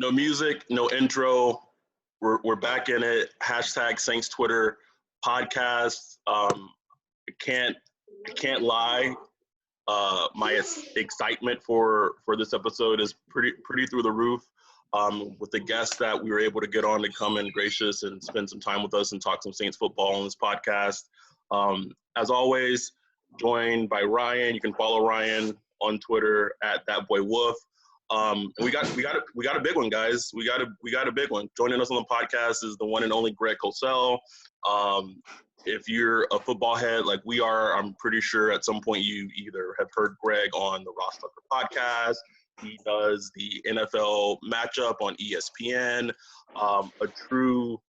No music, no intro. We're back in it. Hashtag Saints Twitter podcast. I can't lie. My excitement for this episode is pretty through the roof. With the guests that we were able to get on to come in gracious and spend some time with us and talk some Saints football on this podcast. As always, joined by Ryan. You can follow Ryan on Twitter at thatboywolf. And we got a big one, guys. We got a big one. Joining us on the podcast is the one and only Greg Cosell. If you're a football head like we are, I'm pretty sure at some point you either have heard Greg on the Ross Tucker podcast. He does the NFL matchup on ESPN. A true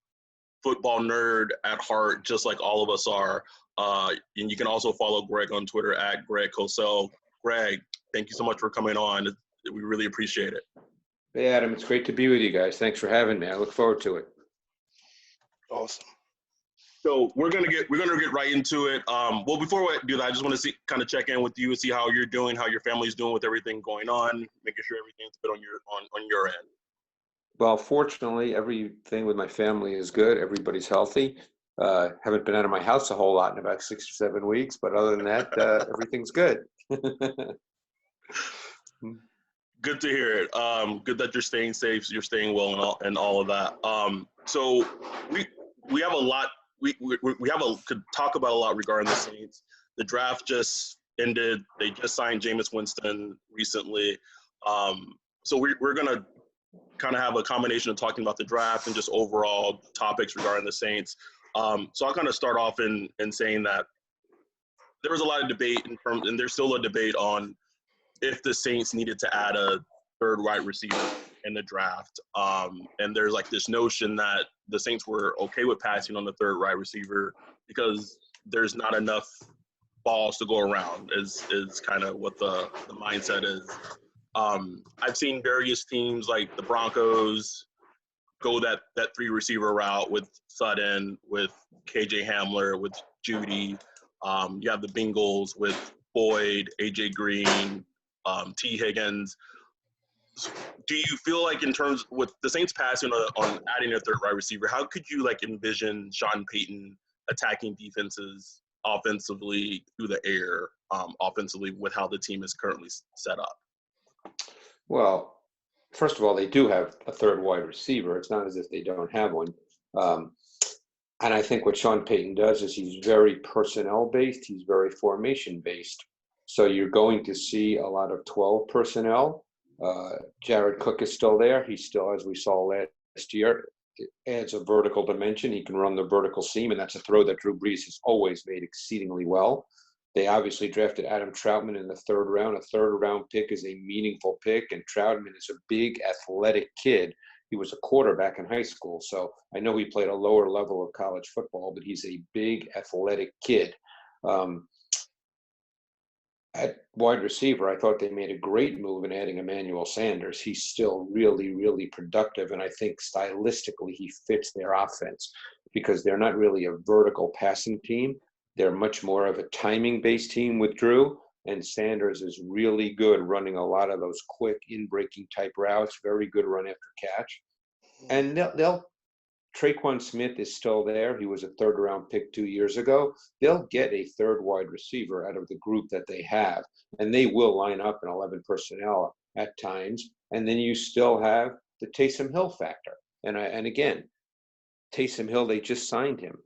football nerd at heart, just like all of us are. And you can also follow Greg on Twitter at Greg Cosell. Greg, thank you so much for coming on. We really appreciate it. Hey, Adam, it's great to be with you guys. Thanks for having me. I look forward to it. Awesome. So we're gonna get right into it. Well, before we do that, I just want to kind of check in with you and see how you're doing, how your family's doing with everything going on, making sure everything's good on your end. Well, fortunately, everything with my family is good. Everybody's healthy. Haven't been out of my house a whole lot in about 6 or 7 weeks, but other than that, everything's good. Good to hear it. Good that you're staying safe, you're staying well, and all of that. So we have a lot. Could talk about a lot regarding the Saints. The draft just ended. They just signed Jameis Winston recently. So we're gonna kind of have a combination of talking about the draft and just overall topics regarding the Saints. So I'll kind of start off in saying that there was a lot of debate and there's still a debate on if the Saints needed to add a third wide receiver in the draft. And there's like this notion that the Saints were okay with passing on the third wide receiver because there's not enough balls to go around is kind of what the mindset is. I've seen various teams like the Broncos go that 3 receiver route with Sutton, with KJ Hamler, with Judy. You have the Bengals with Boyd, AJ Green, T. Higgins. Do you feel like in terms with the Saints passing on adding a third wide receiver, how could you like envision Sean Payton attacking defenses offensively through the air, offensively with how the team is currently set up? Well, first of all, they do have a third wide receiver. It's not as if they don't have one. And I think what Sean Payton does is he's very personnel-based. He's very formation-based. So you're going to see a lot of 12 personnel. Jared Cook is still there. He's still, as we saw last year, adds a vertical dimension. He can run the vertical seam, and that's a throw that Drew Brees has always made exceedingly well. They obviously drafted Adam Troutman in the 3rd round. A 3rd round pick is a meaningful pick, and Troutman is a big athletic kid. He was a quarterback in high school, so I know he played a lower level of college football, but he's a big athletic kid. At wide receiver, I thought they made a great move in adding Emmanuel Sanders. He's still really, really productive, and I think stylistically he fits their offense because they're not really a vertical passing team. They're much more of a timing-based team with Drew, and Sanders is really good running a lot of those quick in-breaking type routes, very good run after catch. And Traquan Smith is still there. He was a 3rd round pick 2 years ago. They'll get a 3rd wide receiver out of the group that they have, and they will line up in 11 personnel at times. And then you still have the Taysom Hill factor. And again, Taysom Hill, they just signed him.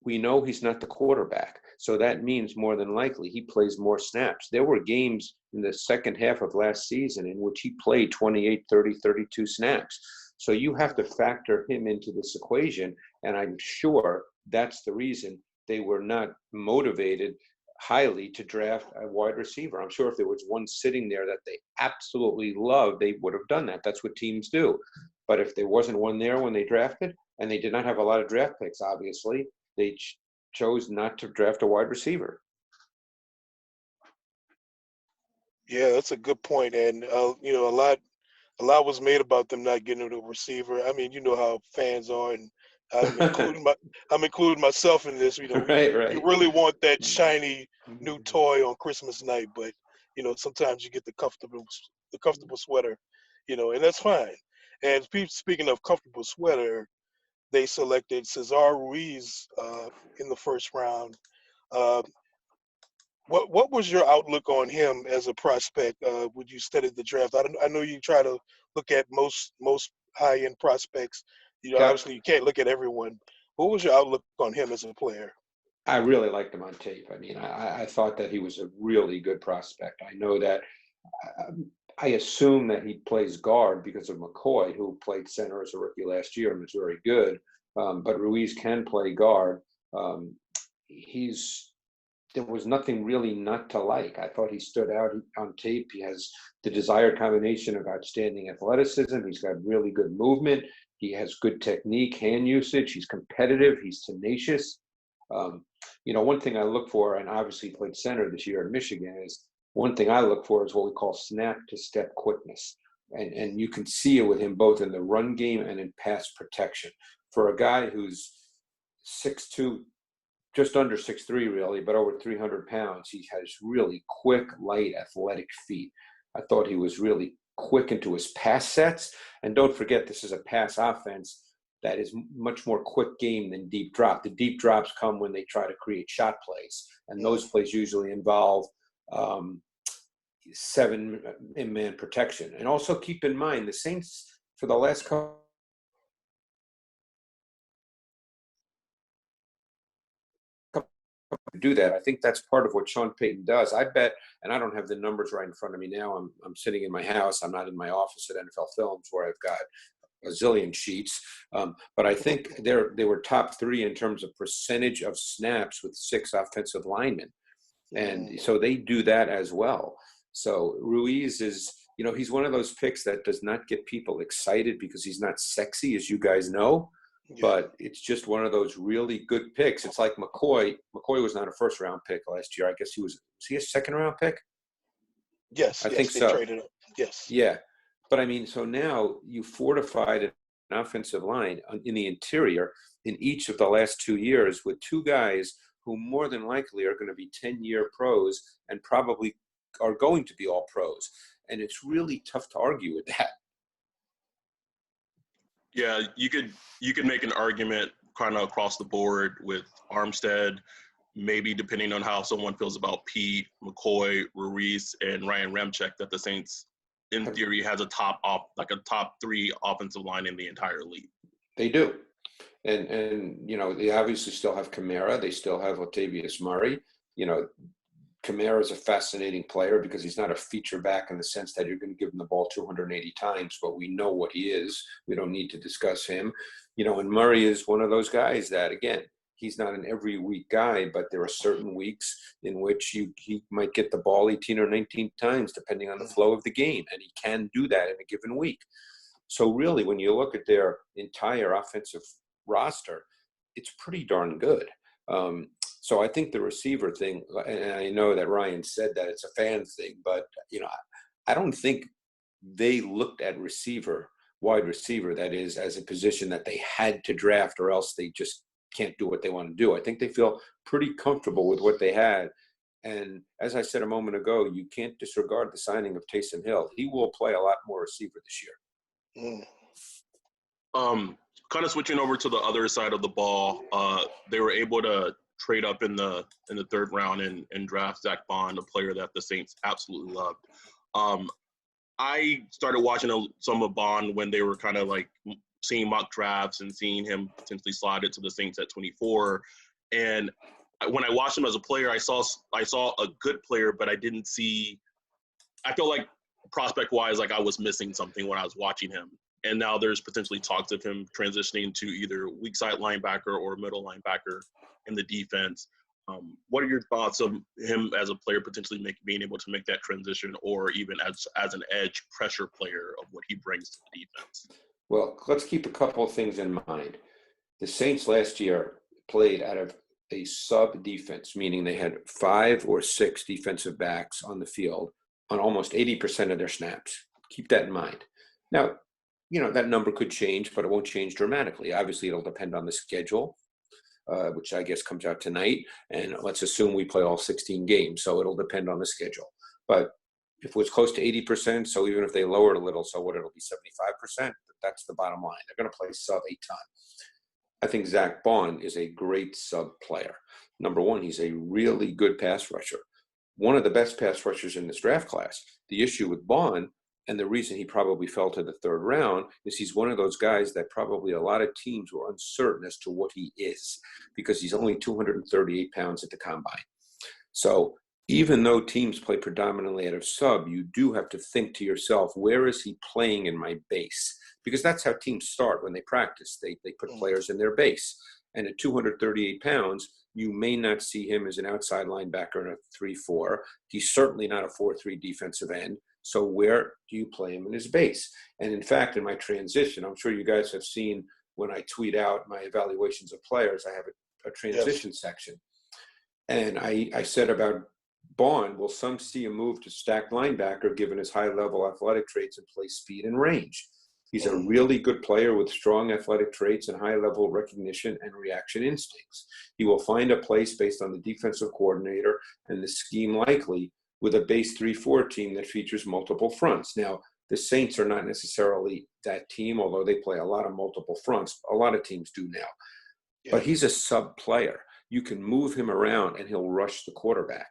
We know he's not the quarterback, so that means more than likely he plays more snaps. There were games in the second half of last season in which he played 28, 30, 32 snaps. So you have to factor him into this equation, and I'm sure that's the reason they were not motivated highly to draft a wide receiver. I'm sure if there was one sitting there that they absolutely loved, they would have done that. That's what teams do. But if there wasn't one there when they drafted, and they did not have a lot of draft picks, obviously, they chose not to draft a wide receiver. Yeah, that's a good point. And, a lot was made about them not getting a receiver. I mean, you know how fans are, and I'm including myself in this. Right. You really want that shiny new toy on Christmas night, but sometimes you get the comfortable sweater, and that's fine. And speaking of comfortable sweater, they selected Cesar Ruiz in the first round. Uh, what was your outlook on him as a prospect? Would you study the draft? I know you try to look at most high end prospects. Yeah, Obviously you can't look at everyone. What was your outlook on him as a player? I really liked him on tape. I mean, I thought that he was a really good prospect. I know that I assume that he plays guard because of McCoy, who played center as a rookie last year and was very good. But Ruiz can play guard. Um, there was nothing really not to like. I thought he stood out on tape. He has the desired combination of outstanding athleticism. He's got really good movement. He has good technique, hand usage. He's competitive. He's tenacious. One thing I look for, and obviously played center this year in Michigan, is one thing I look for is what we call snap to step quickness. And you can see it with him both in the run game and in pass protection. For a guy who's 6'2", just under 6'3", really, but over 300 pounds, he has really quick, light, athletic feet. I thought he was really quick into his pass sets. And don't forget, this is a pass offense that is much more quick game than deep drop. The deep drops come when they try to create shot plays, and those plays usually involve 7-man protection. And also keep in mind, the Saints, for the last couple do that. I think that's part of what Sean Payton does. I bet, and I don't have the numbers right in front of me now. I'm sitting in my house. I'm not in my office at NFL Films where I've got a zillion sheets. But I think they were top 3 in terms of percentage of snaps with 6 offensive linemen. And so they do that as well. So Ruiz is, he's one of those picks that does not get people excited because he's not sexy, as you guys know. Yeah. But it's just one of those really good picks. It's like McCoy. McCoy was not a first-round pick last year. I guess was he a second-round pick? Yes, I think they so. Traded him. Yes. Yeah. But I mean, so now you fortified an offensive line in the interior in each of the last 2 years with 2 guys who more than likely are going to be 10-year pros and probably are going to be all pros. And it's really tough to argue with that. Yeah, you could make an argument kind of across the board with Armstead, maybe depending on how someone feels about Pete, McCoy, Ruiz, and Ryan Ramczyk, that the Saints, in theory, has a top 3 offensive line in the entire league. They do. And they obviously still have Kamara. They still have Latavius Murray. Kamara is a fascinating player because he's not a feature back in the sense that you're going to give him the ball 280 times, but we know what he is. We don't need to discuss him. And Murray is one of those guys that, again, he's not an every week guy, but there are certain weeks in which he might get the ball 18 or 19 times, depending on the flow of the game, and he can do that in a given week. So really, when you look at their entire offensive roster, it's pretty darn good. So I think the receiver thing, and I know that Ryan said that it's a fan thing, but I don't think they looked at wide receiver, that is, as a position that they had to draft, or else they just can't do what they want to do. I think they feel pretty comfortable with what they had. And as I said a moment ago, you can't disregard the signing of Taysom Hill. He will play a lot more receiver this year. Kind of switching over to the other side of the ball, they were able to trade up in the 3rd round and draft Zach Bond, a player that the Saints absolutely loved. I started watching some of Bond when they were kind of like seeing mock drafts and seeing him potentially slide it to the Saints at 24. And when I watched him as a player, I saw a good player, but I didn't see. I feel like prospect-wise, like I was missing something when I was watching him. And now there's potentially talks of him transitioning to either weak side linebacker or middle linebacker in the defense. What are your thoughts of him as a player potentially being able to make that transition, or even as an edge pressure player of what he brings to the defense? Well, let's keep a couple of things in mind. The Saints last year played out of a sub defense, meaning they had 5 or 6 defensive backs on the field on almost 80% of their snaps. Keep that in mind. Now, that number could change, but it won't change dramatically. Obviously, it'll depend on the schedule, which I guess comes out tonight. And let's assume we play all 16 games, so it'll depend on the schedule. But, if it was close to 80%, so even if they lower it a little, so what, it'll be 75%. That's the bottom line. They're going to play sub a ton. I think Zach Bond is a great sub player. Number one, he's a really good pass rusher. One of the best pass rushers in this draft class. The issue with Bond, and the reason he probably fell to the third round, is he's one of those guys that probably a lot of teams were uncertain as to what he is, because he's only 238 pounds at the combine. So even though teams play predominantly out of sub, you do have to think to yourself, where is he playing in my base? Because that's how teams start when they practice. They put players in their base. And at 238 pounds, you may not see him as an outside linebacker in a 3-4. He's certainly not a 4-3 defensive end. So where do you play him in his base? And in fact, in my transition, I'm sure you guys have seen when I tweet out my evaluations of players, I have a transition section. And I said about Bond, will some see a move to stack linebacker given his high-level athletic traits and play speed and range? He's a really good player with strong athletic traits and high-level recognition and reaction instincts. He will find a place based on the defensive coordinator and the scheme, likely with a base 3-4 team that features multiple fronts. Now, the Saints are not necessarily that team, although they play a lot of multiple fronts. A lot of teams do now. But he's a sub player. You can move him around and he'll rush the quarterback.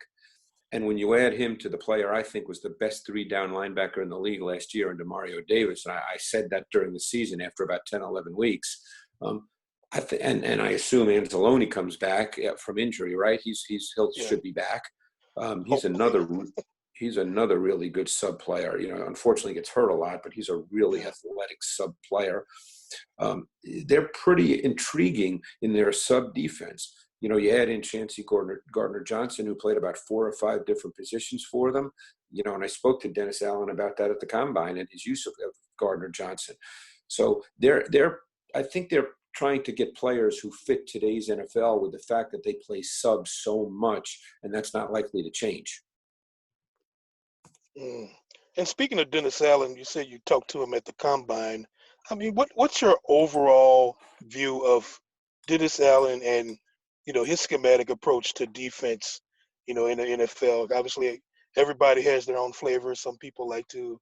And when you add him to the player I think was the best 3-down linebacker in the league last year, in Demario Davis, and I said that during the season after about 10, 11 weeks, and I assume Anzalone comes back from injury, right? He should be back. He's another really good sub player. You know, unfortunately gets hurt a lot, but he's a really athletic sub player. They're pretty intriguing in their sub defense. You know, you add in Chancey Gardner-Johnson, who played about 4 or 5 different positions for them. You know, and I spoke to Dennis Allen about that at the Combine and his use of Gardner-Johnson. So I think they're trying to get players who fit today's NFL with the fact that they play sub so much, and that's not likely to change. And speaking of Dennis Allen, you said you talked to him at the Combine. I mean, what's your overall view of Dennis Allen and, you know, his schematic approach to defense, you know, in the NFL? Obviously, everybody has their own flavor. Some people like to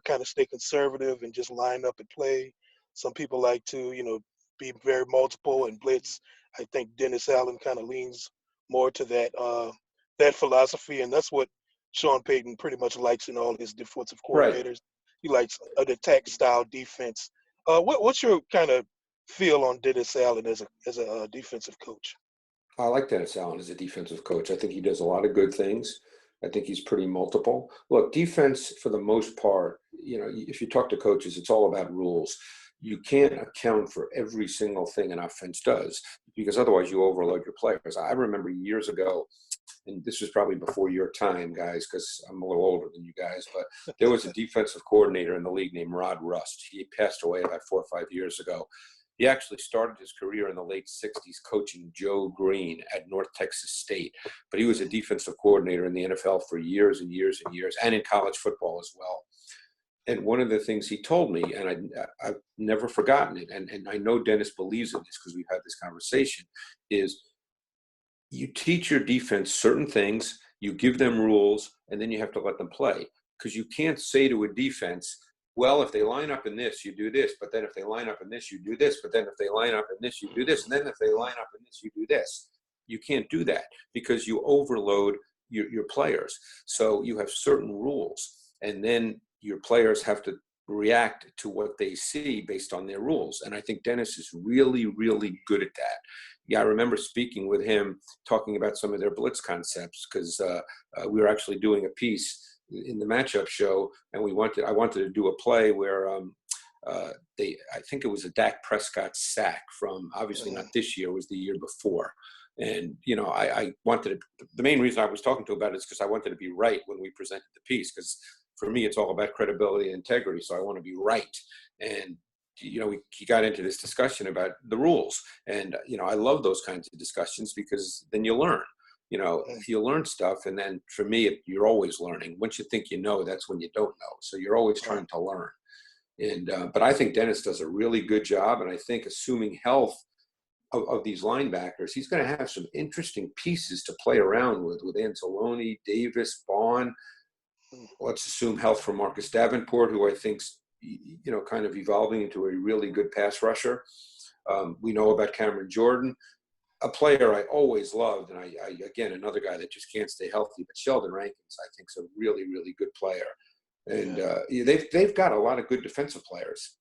kind of stay conservative and just line up and play. Some people like to, you know, be very multiple and blitz. I think Dennis Allen kind of leans more to that philosophy, and that's what Sean Payton pretty much likes in all his defensive coordinators. Right. He likes an attack-style defense. What's your kind of feel on Dennis Allen as a defensive coach? I like Dennis Allen as a defensive coach. I think he does a lot of good things. I think he's pretty multiple. Look, defense, for the most part, you know, if you talk to coaches, it's all about rules. You can't account for every single thing an offense does, because otherwise you overload your players. I remember years ago, and this was probably before your time, guys, because I'm a little older than you guys, but there was a defensive coordinator in the league named Rod Rust. He passed away about 4 or 5 years ago. He actually started his career in the late 60s coaching Joe Green at North Texas State. But he was a defensive coordinator in the NFL for years and years and years, and in college football as well. And one of the things he told me, and I've never forgotten it, and I know Dennis believes in this because we've had this conversation, is you teach your defense certain things, you give them rules, and then you have to let them play. Because you can't say to a defense, well, if they line up in this, you do this. But then if they line up in this, you do this. But then if they line up in this, you do this. And then if they line up in this, you do this. You can't do that because you overload your players. So you have certain rules. And then your players have to react to what they see based on their rules. And I think Dennis is really, really good at that. Yeah, I remember speaking with him, talking about some of their blitz concepts, because we were actually doing a piece in the matchup show, and I wanted to do a play where I think it was a Dak Prescott sack from, obviously not this year, it was the year before. And, you know, I wanted to, the main reason I was talking to about it is because I wanted to be right when we presented the piece, because for me, it's all about credibility and integrity. So I want to be right. And, you know, he got into this discussion about the rules. And, you know, I love those kinds of discussions because then you learn. You know, you learn stuff, and then for me, you're always learning. Once you think you know, that's when you don't know. So you're always trying to learn. And but I think Dennis does a really good job, and I think assuming health of these linebackers, he's going to have some interesting pieces to play around with Anzalone, Davis, Bond. let's assume health for Marcus Davenport, who I think's, kind of evolving into a really good pass rusher. We know about Cameron Jordan, a player I always loved, and I again, another guy that just can't stay healthy, but Sheldon Rankins, I think, is a really, really good player. And they've got a lot of good defensive players.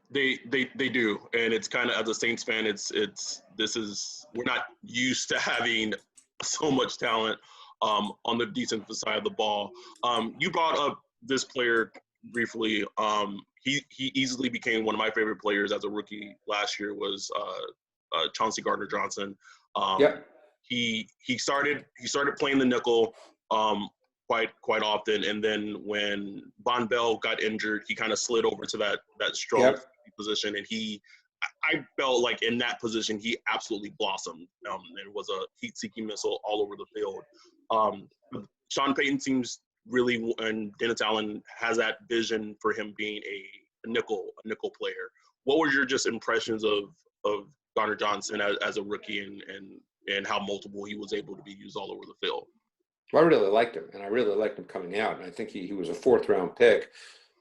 They do, and it's kind of, as a Saints fan, we're not used to having so much talent on the defensive side of the ball. You brought up this player briefly. He easily became one of my favorite players as a rookie last year. Was Chauncey Gardner-Johnson. He started playing the nickel quite often, and then when Von Bell got injured, he kind of slid over to that strong position, and I felt like in that position he absolutely blossomed. And was a heat-seeking missile all over the field. Sean Payton seems really, and Dennis Allen has that vision for him being a nickel player. What were your just impressions of Gardner Johnson as a rookie, and how multiple he was able to be used all over the field? Well, I really liked him, and I really liked him coming out. And I think he was a 4th-round pick.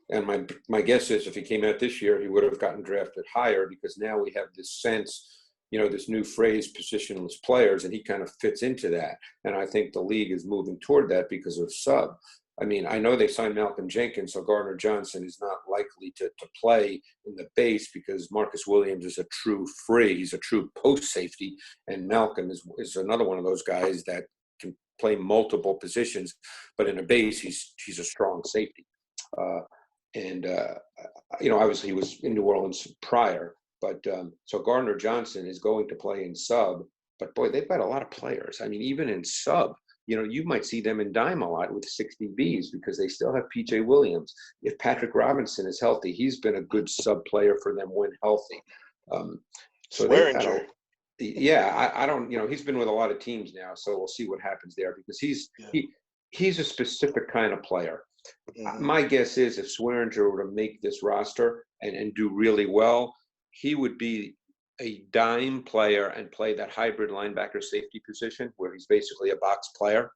And my guess is if he came out this year, he would have gotten drafted higher, because now we have this sense, this new phrase, positionless players, and he kind of fits into that. And I think the league is moving toward that because of sub. I mean, I know they signed Malcolm Jenkins, so Gardner Johnson is not likely to play in the base, because Marcus Williams is a true free. He's a true post safety, and Malcolm is another one of those guys that can play multiple positions, but in a base, he's a strong safety. Obviously he was in New Orleans prior, but so Gardner Johnson is going to play in sub, but boy, they've got a lot of players. I mean, even in sub, you might see them in dime a lot with 60 Bs, because they still have PJ Williams. If Patrick Robinson is healthy, he's been a good sub player for them when healthy. So I don't, he's been with a lot of teams now, so we'll see what happens there, because he's a specific kind of player. My guess is if Swearinger were to make this roster and do really well, he would be a dime player and play that hybrid linebacker safety position where he's basically a box player.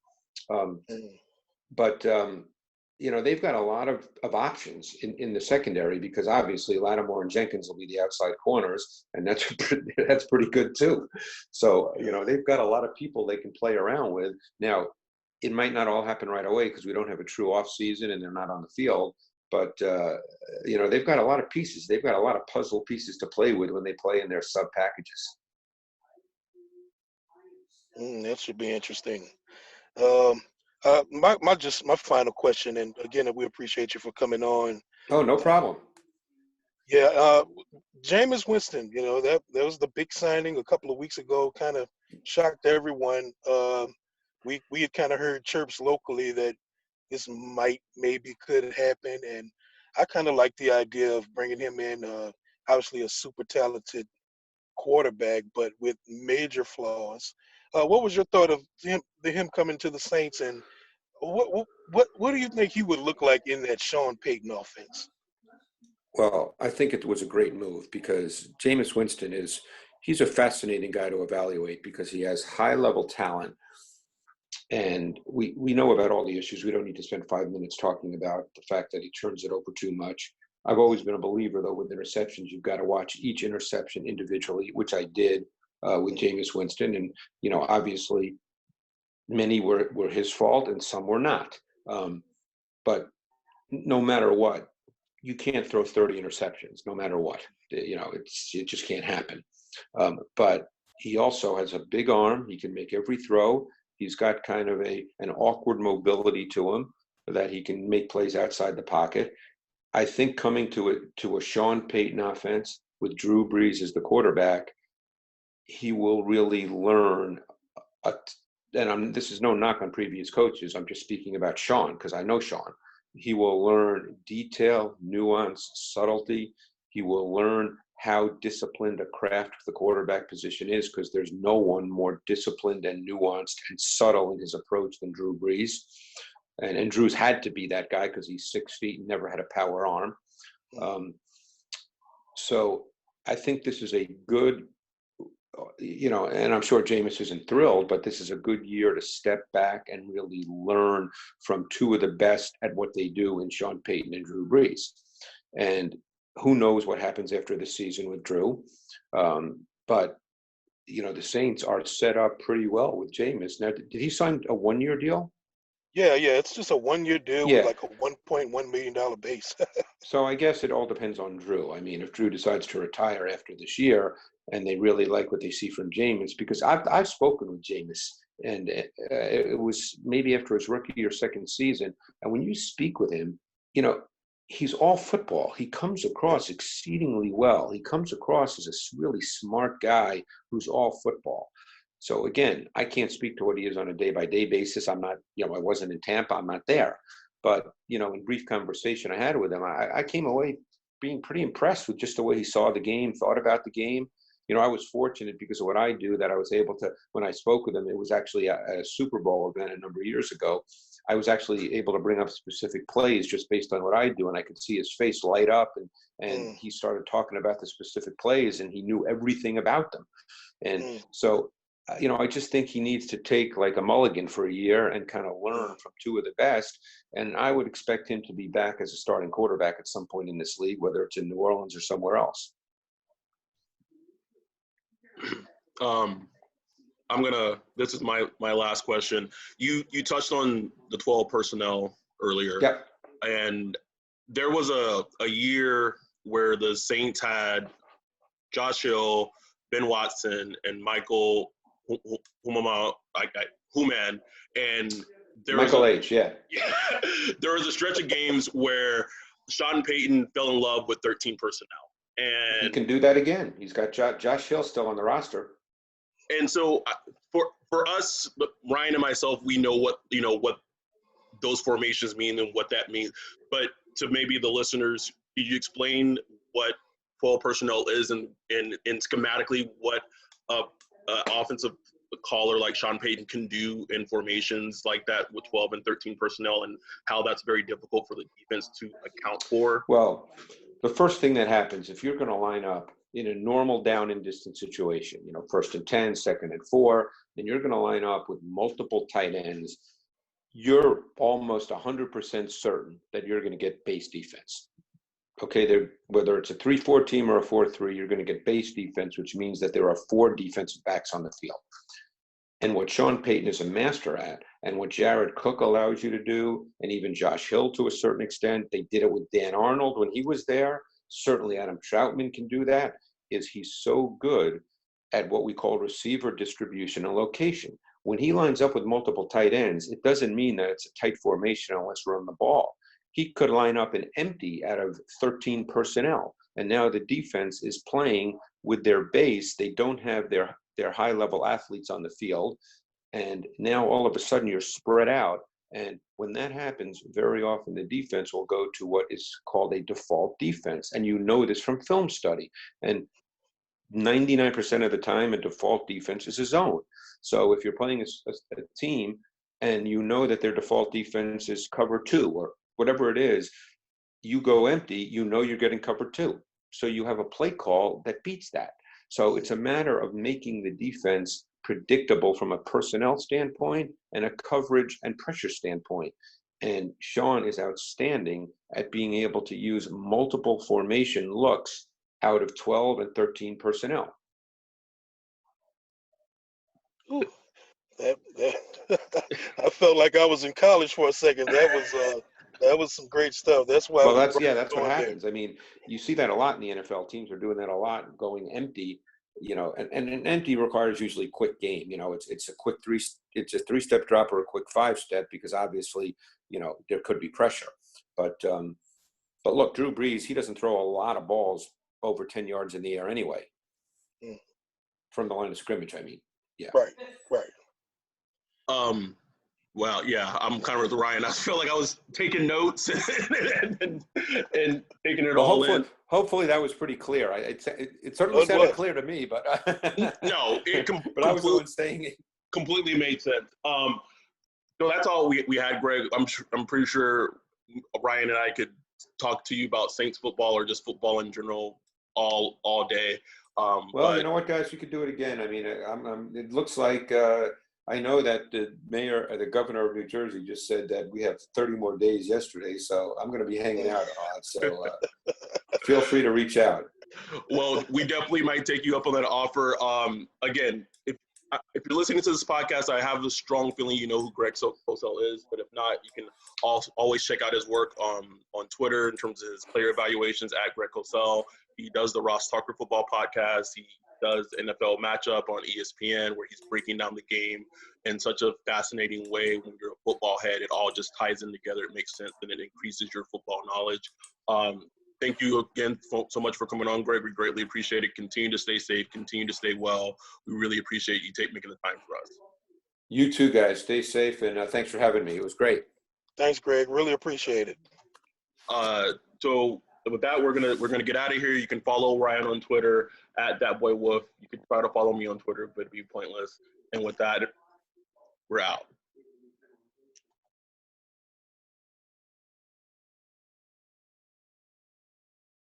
But they've got a lot of options in the secondary, because obviously Lattimore and Jenkins will be the outside corners, and that's pretty good too. So, they've got a lot of people they can play around with. Now, it might not all happen right away because we don't have a true off season and they're not on the field, but they've got a lot of pieces. They've got a lot of puzzle pieces to play with when they play in their sub packages. That should be interesting. My final question, and again, we appreciate you for coming on. Oh, no problem. Jameis Winston, that was the big signing a couple of weeks ago, kind of shocked everyone. We had kind of heard chirps locally that this maybe could happen, and I kind of like the idea of bringing him in. Obviously, a super talented quarterback, but with major flaws. What was your thought of him coming to the Saints, and what do you think he would look like in that Sean Payton offense? Well, I think it was a great move, because Jameis Winston he's a fascinating guy to evaluate, because he has high-level talent. And we know about all the issues. We don't need to spend 5 minutes talking about the fact that he turns it over too much. I've always been a believer, though, with interceptions, you've got to watch each interception individually, which I did with Jameis Winston. And, obviously many were his fault and some were not. But no matter what, you can't throw 30 interceptions, no matter what. It just can't happen. But he also has a big arm. He can make every throw. He's got kind of an awkward mobility to him that he can make plays outside the pocket. I think coming to a Sean Payton offense with Drew Brees as the quarterback, he will really learn. This is no knock on previous coaches. I'm just speaking about Sean, because I know Sean. He will learn detail, nuance, subtlety. He will learn how disciplined a craft the quarterback position is, because there's no one more disciplined and nuanced and subtle in his approach than Drew Brees. And Drew's had to be that guy because he's 6 feet and never had a power arm. So I think this is a good and I'm sure Jameis isn't thrilled, but this is a good year to step back and really learn from two of the best at what they do in Sean Payton and Drew Brees. And who knows what happens after the season with Drew. But, the Saints are set up pretty well with Jameis. Now, did he sign a one-year deal? Yeah. It's just a 1-year deal with Yeah. like a $1.1 million base. So I guess it all depends on Drew. I mean, if Drew decides to retire after this year and they really like what they see from Jameis, because I've spoken with Jameis, and it was maybe after his rookie or second season. And when you speak with him, he's all football. He comes across exceedingly well. He comes across as a really smart guy who's all football. So again, I can't speak to what he is on a day-by-day basis. I'm not, I wasn't in Tampa. I'm not there. But, in brief conversation I had with him, I came away being pretty impressed with just the way he saw the game, thought about the game. I was fortunate because of what I do that I was able to, when I spoke with him, it was actually a Super Bowl event a number of years ago. I was actually able to bring up specific plays just based on what I do. And I could see his face light up, and he started talking about the specific plays, and he knew everything about them. And so, I just think he needs to take like a mulligan for a year and kind of learn from two of the best. And I would expect him to be back as a starting quarterback at some point in this league, whether it's in New Orleans or somewhere else. This is my last question. You touched on the 12 personnel earlier. Yep. And there was a year where the Saints had Josh Hill, Ben Watson, and Michael Human, and there Michael H. Yeah. There was a stretch of games where Sean Payton fell in love with 13 personnel, and he can do that again. He's got Josh Hill still on the roster. And so for us, Ryan and myself, we know what those formations mean and what that means. But to maybe the listeners, could you explain what 12 personnel is and schematically what offensive caller like Sean Payton can do in formations like that with 12 and 13 personnel, and how that's very difficult for the defense to account for? Well, the first thing that happens, if you're going to line up in a normal down and distance situation, 1st and 10, 2nd and 4, and you're going to line up with multiple tight ends, you're almost 100% certain that you're going to get base defense. Okay, whether it's a 3-4 team or a 4-3, you're going to get base defense, which means that there are 4 defensive backs on the field. And what Sean Payton is a master at, and what Jared Cook allows you to do, and even Josh Hill to a certain extent, they did it with Dan Arnold when he was there. Certainly Adam Troutman can do that, is he's so good at what we call receiver distribution and location. When he lines up with multiple tight ends, it doesn't mean that it's a tight formation unless run the ball. He could line up an empty out of 13 personnel, and now the defense is playing with their base. They don't have their high-level athletes on the field, and now all of a sudden you're spread out. And when that happens, very often the defense will go to what is called a default defense, and this from film study. And 99% of the time, a default defense is a zone. So if you're playing a team and that their default defense is cover 2 or whatever it is, you go empty, you're getting cover 2. So you have a play call that beats that. So it's a matter of making the defense predictable from a personnel standpoint and a coverage and pressure standpoint. And Sean is outstanding at being able to use multiple formation looks out of 12 and 13 personnel. Ooh, that I felt like I was in college for a second. That was some great stuff. That's why. Well, that's what happens. I mean, you see that a lot in the NFL. Teams are doing that a lot, going empty. And an empty requires usually quick game. It's a quick it's a 3-step drop or a quick 5-step, because obviously, there could be pressure. But look, Drew Brees, he doesn't throw a lot of balls over 10 yards in the air anyway. From the line of scrimmage, I mean. Yeah. Right. Well, yeah, I'm kind of with Ryan. I feel like I was taking notes and taking it all in. Hopefully that was pretty clear. It certainly sounded clear to me, but no, but I was the one saying it. Completely made sense. So that's all we had, Greg. I'm pretty sure Ryan and I could talk to you about Saints football or just football in general all day. Well, you know what, guys, we could do it again. I mean, it looks like I know that the governor of New Jersey just said that we have 30 more days yesterday, so I'm going to be hanging out a lot. So feel free to reach out. Well, we definitely might take you up on that offer. Again, if you're listening to this podcast, I have a strong feeling you know who Greg Cosell is. But if not, you can also always check out his work on Twitter in terms of his player evaluations at Greg Cosell. He does the Ross Tucker Football Podcast. He does NFL Matchup on ESPN, where he's breaking down the game in such a fascinating way. When you're a football head, it all just ties in together. It makes sense, and it increases your football knowledge. Thank you again so much for coming on, Greg. We greatly appreciate it. Continue to stay safe. Continue to stay well. We really appreciate you making the time for us. You too, guys. Stay safe, and thanks for having me. It was great. Thanks, Greg. Really appreciate it. So with that, we're gonna get out of here. You can follow Ryan on Twitter at ThatBoyWolf. You can try to follow me on Twitter, but it'd be pointless. And with that, we're out.